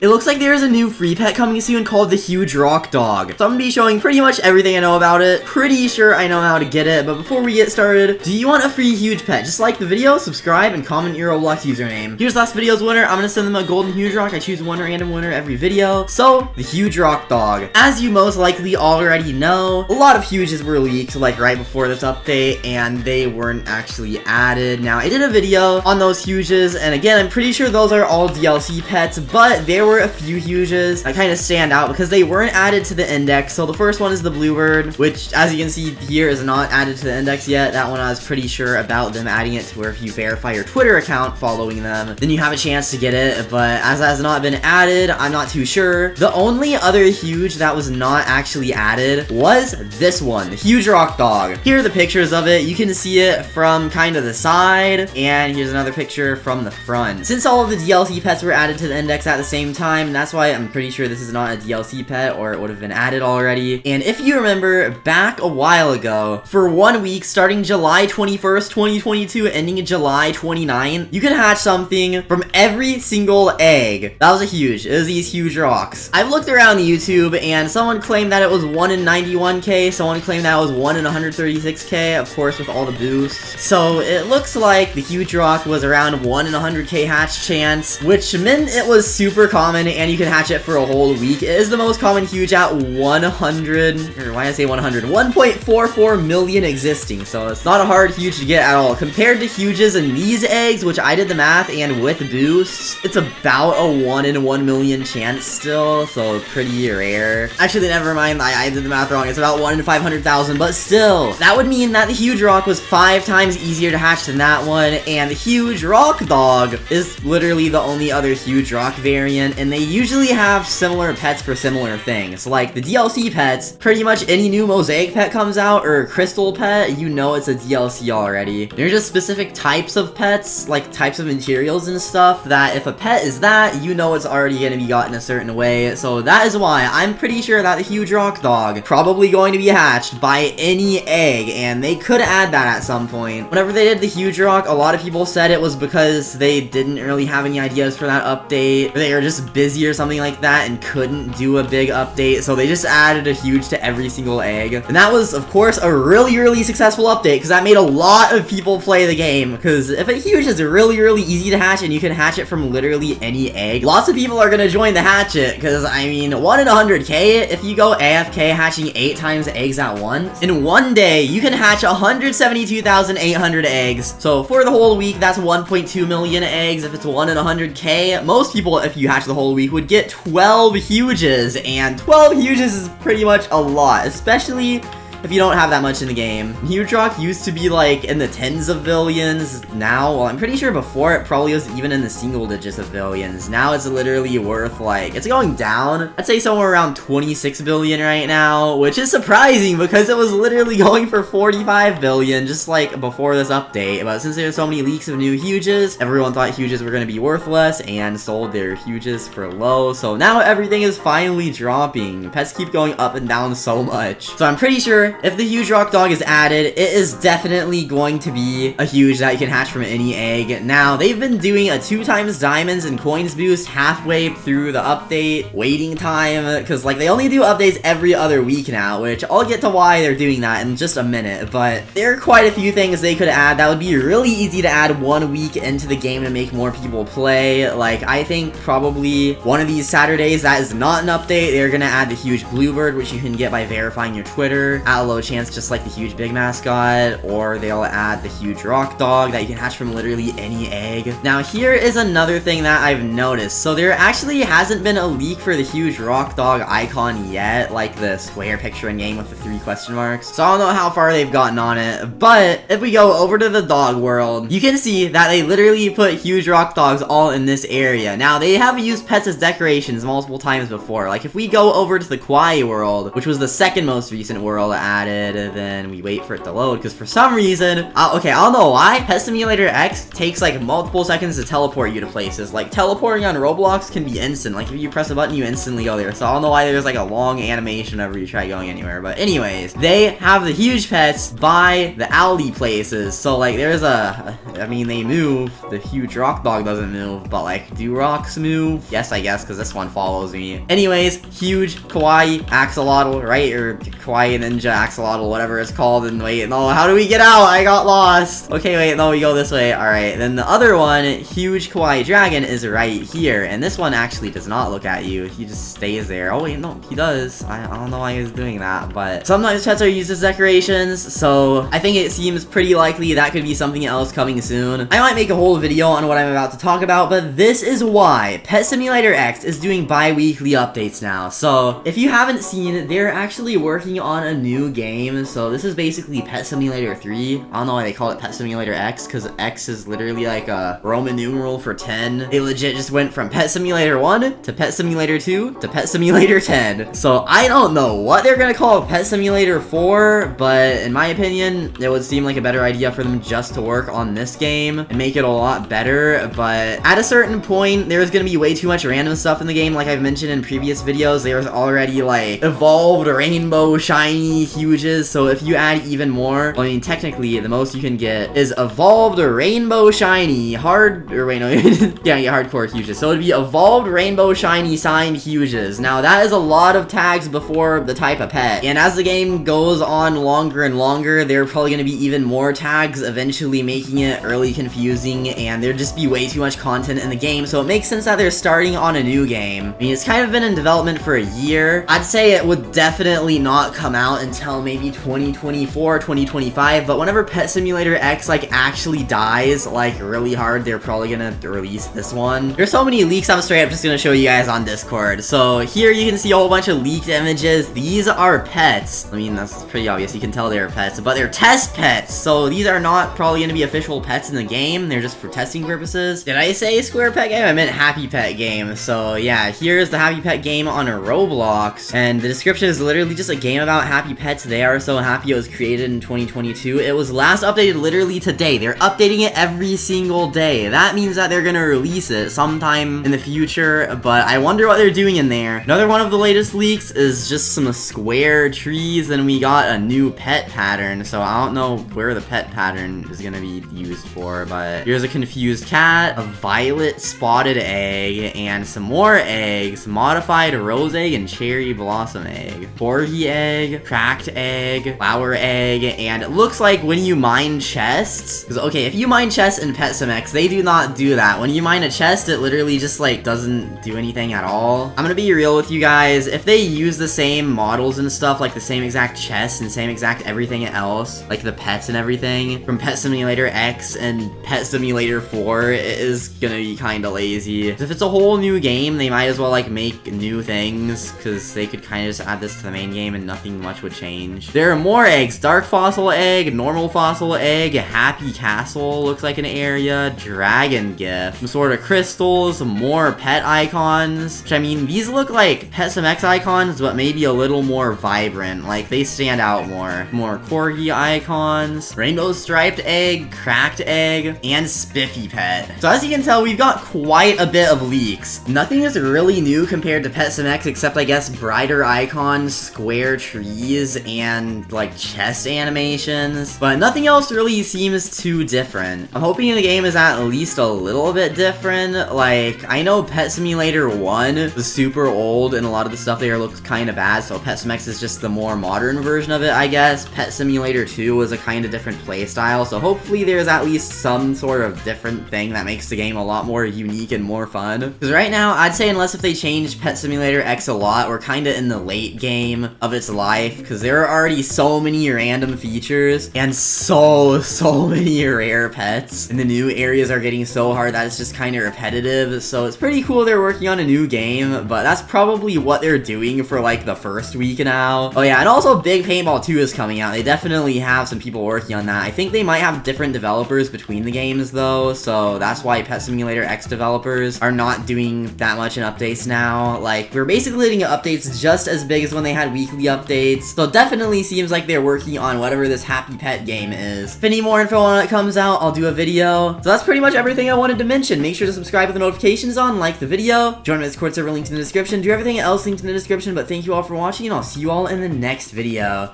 It looks like there is a new free pet coming soon called the Huge Rock Dog. So I'm gonna be showing pretty much everything I know about it. Pretty sure I know how to get it, but before we get started, do you want a free huge pet? Just like the video, subscribe, and comment your Roblox username. Here's last video's winner. I'm gonna send them a golden huge rock. I choose one random winner every video. So, the Huge Rock Dog. As you most likely already know, a lot of huges were leaked like right before this update, and they weren't actually added. Now, I did a video on those huges, and again, I'm pretty sure those are all DLC pets, but there were a few huges that kind of stand out because they weren't added to the index. So the first one is the Bluebird, which as you can see here is not added to the index yet. That one I was pretty sure about them adding it to where if you verify your Twitter account following them, then you have a chance to get it, but as that has not been added, I'm not too sure. The only other huge that was not actually added was this one, the Huge Rock Dog. Here are the pictures of it. You can see it from kind of the side, and here's another picture from the front. Since all of the DLC pets were added to the index at the same time, that's why I'm pretty sure this is not a DLC pet, or it would have been added already. And if you remember, back a while ago, for 1 week, starting July 21st, 2022, ending in July 29th, you can hatch something from every single egg. That was a huge. It was these huge rocks. I've looked around YouTube, and someone claimed that it was 1 in 91k, someone claimed that it was 1 in 136k, of course with all the boosts. So it looks like the huge rock was around 1 in 100k hatch chance, which meant it was super common, and you can hatch it for a whole week. It is the most common huge at 100, or why did I say 100? 1.44 million existing, so it's not a hard huge to get at all. Compared to huges in these eggs, which I did the math, and with boosts, it's about a 1 in 1 million chance still, so pretty rare. Actually, never mind, I did the math wrong. It's about 1 in 500,000, but still, that would mean that the huge rock was 5 times easier to hatch than that one, and the Huge Rock Dog is literally the only other huge rock variant, and they usually have similar pets for similar things. Like the DLC pets, pretty much any new mosaic pet comes out or crystal pet, you know it's a DLC already. There's just specific types of pets, like types of materials and stuff, that if a pet is that, you know it's already going to be gotten a certain way. So that is why I'm pretty sure that the Huge Rock Dog probably going to be hatched by any egg, and they could add that at some point. Whenever they did the Huge Rock, a lot of people said it was because they didn't really have any ideas for that update, or they were just busy or something like that and couldn't do a big update, so they just added a huge to every single egg. And that was, of course, a really successful update, because that made a lot of people play the game, because if a huge is really easy to hatch and you can hatch it from literally any egg, lots of people are gonna join the hatch it, because I mean, 1 in 100k, if you go AFK hatching 8 times eggs at once, in one day, you can hatch 172,800 eggs. So for the whole week, that's 1.2 million eggs. If it's 1 in 100k, most people, if you hatch the whole week, would get 12 huges, and 12 huges is pretty much a lot, especially if you don't have that much in the game. Huge Rock used to be like in the tens of billions. Now, well, I'm pretty sure before it probably was even in the single digits of billions. Now it's literally worth like, it's going down. I'd say somewhere around 26 billion right now, which is surprising because it was literally going for 45 billion just like before this update. But since there's so many leaks of new huges, everyone thought huges were going to be worthless and sold their huges for low. So now everything is finally dropping. Pets keep going up and down so much. So I'm pretty sure if the Huge Rock Dog is added, it is definitely going to be a huge that you can hatch from any egg. Now, they've been doing a 2 times diamonds and coins boost halfway through the update waiting time, because like they only do updates every other week now, which I'll get to why they're doing that in just a minute, but there are quite a few things they could add that would be really easy to add 1 week into the game to make more people play. Like, I think probably one of these Saturdays that is not an update, they're gonna add the Huge Bluebird, which you can get by verifying your Twitter at a low chance, just like the Huge Big Mascot, or they'll add the Huge Rock Dog that you can hatch from literally any egg. Now here is another thing that I've noticed. So there actually hasn't been a leak for the Huge Rock Dog icon yet, like the square picture in game with the 3 question marks. So I don't know how far they've gotten on it, but if we go over to the dog world, you can see that they literally put Huge Rock Dogs all in this area. Now they have used pets as decorations multiple times before. Like if we go over to the Kawaii world, which was the second most recent world added, then we wait for it to load, because for some reason, okay, I don't know why, Pet Simulator X takes like multiple seconds to teleport you to places. Like teleporting on Roblox can be instant. Like if you press a button, you instantly go there. So I don't know why there's like a long animation whenever you try going anywhere. But anyways, they have the huge pets by the alley places. So like there's I mean, they move. The huge rock dog doesn't move, but like, do rocks move? Yes, I guess, because this one follows me. Anyways, huge kawaii axolotl, right? Or kawaii ninja axolotl, whatever it's called. And wait, no, how do we get out? I got lost. Okay, wait, no, we go this way. All right, then the other one, huge kawaii dragon, is right here. And this one actually does not look at you. He just stays there. Oh wait, no, he does. I don't know why he's doing that, but sometimes pets are used as decorations, so I think it seems pretty likely that could be something else coming soon. I might make a whole video on what I'm about to talk about, but this is why Pet Simulator X is doing bi-weekly updates now. So if you haven't seen, they're actually working on a new game. So this is basically Pet Simulator 3. I don't know why they call it Pet Simulator X, because X is literally like a Roman numeral for 10. They legit just went from Pet Simulator 1 to Pet Simulator 2 to Pet Simulator 10. So I don't know what they're gonna call Pet Simulator 4, but in my opinion, it would seem like a better idea for them just to work on this game and make it a lot better. But at a certain point, there's gonna be way too much random stuff in the game. Like I've mentioned in previous videos, there's already like evolved rainbow shiny huges. So if you add even more, I mean, technically the most you can get is evolved rainbow shiny hard, or wait, no, you can't get hardcore huges. So it'd be evolved rainbow shiny signed huges. Now that is a lot of tags before the type of pet. And as the game goes on longer and longer, there are probably gonna be even more tags, eventually making it really confusing, and there'd just be way too much content in the game. So it makes sense that they're starting on a new game. I mean, it's kind of been in development for a year. I'd say it would definitely not come out until maybe 2024, 2025, but whenever Pet Simulator X like actually dies like really hard, they're probably gonna release this one. There's so many leaks, I'm straight up just gonna show you guys on Discord. So here you can see a whole bunch of leaked images. These are pets. I mean, that's pretty obvious. You can tell they're pets, but they're test pets. So these are not probably gonna be official pets in the game. They're just for testing purposes. Did I say Square Pet Game? I meant Happy Pet Game. So yeah, here's the Happy Pet Game on a Roblox, and the description is literally just a game about happy pets. They are so happy. It was created in 2022. It was last updated literally today. They're updating it every single day. That means that they're gonna release it sometime in the future, but I wonder what they're doing in there. Another one of the latest leaks is just some square trees, and we got a new pet pattern. So I don't know where the pet pattern is gonna be used for, but here's a confused cat, a violet spotted egg, and some more eggs, modified rose egg and cherry blossom egg, corgi egg, cracked egg, flower egg, and it looks like when you mine chests, because okay, if you mine chests in Pet Sim X, they do not do that. When you mine a chest, it literally just like doesn't do anything at all. I'm gonna be real with you guys, if they use the same models and stuff, like the same exact chests and same exact everything else, like the pets and everything from Pet Simulator X and Pet Simulator 4, it is gonna be kind of lazy. If it's a whole new game, they might as well like make new things, because they could kind of just add this to the main game and nothing much would change. There are more eggs. Dark fossil egg, normal fossil egg, happy castle looks like an area, dragon gift, some sort of crystals, more pet icons, which I mean, these look like Pet Sim X icons, but maybe a little more vibrant. Like they stand out more. More corgi icons, rainbow striped egg, cracked egg, and spiffy pet. So as you can tell, we've got quite a bit of leaks. Nothing is really new compared to Pet Sim X, except I guess brighter icons, square trees, and like chest animations, but nothing else really seems too different. I'm hoping the game is at least a little bit different. Like, I know Pet Simulator 1 was super old and a lot of the stuff there looks kind of bad, so Pet Sim X is just the more modern version of it, I guess. Pet Simulator 2 was a kind of different playstyle, so hopefully there's at least some sort of different thing that makes the game a lot more unique and more fun. Because right now, I'd say unless if they change Pet Simulator X a lot, we're kind of in the late game of its life, because there are already so many random features and so many rare pets, and the new areas are getting so hard that it's just kind of repetitive. So it's pretty cool they're working on a new game, but that's probably what they're doing for like the first week now. Oh yeah, and also Big Paintball 2 is coming out. They definitely have some people working on that. I think they might have different developers between the games though, so that's why Pet Simulator X developers are not doing that much in updates now. Like, we're basically getting updates just as big as when they had weekly updates, so definitely seems like they're working on whatever this Happy Pet game is. If any more info on it comes out, I'll do a video. So that's pretty much everything I wanted to mention. Make sure to subscribe with the notifications on, like the video, join my Discord server, linked in the description, do everything else linked in the description, but thank you all for watching, and I'll see you all in the next video.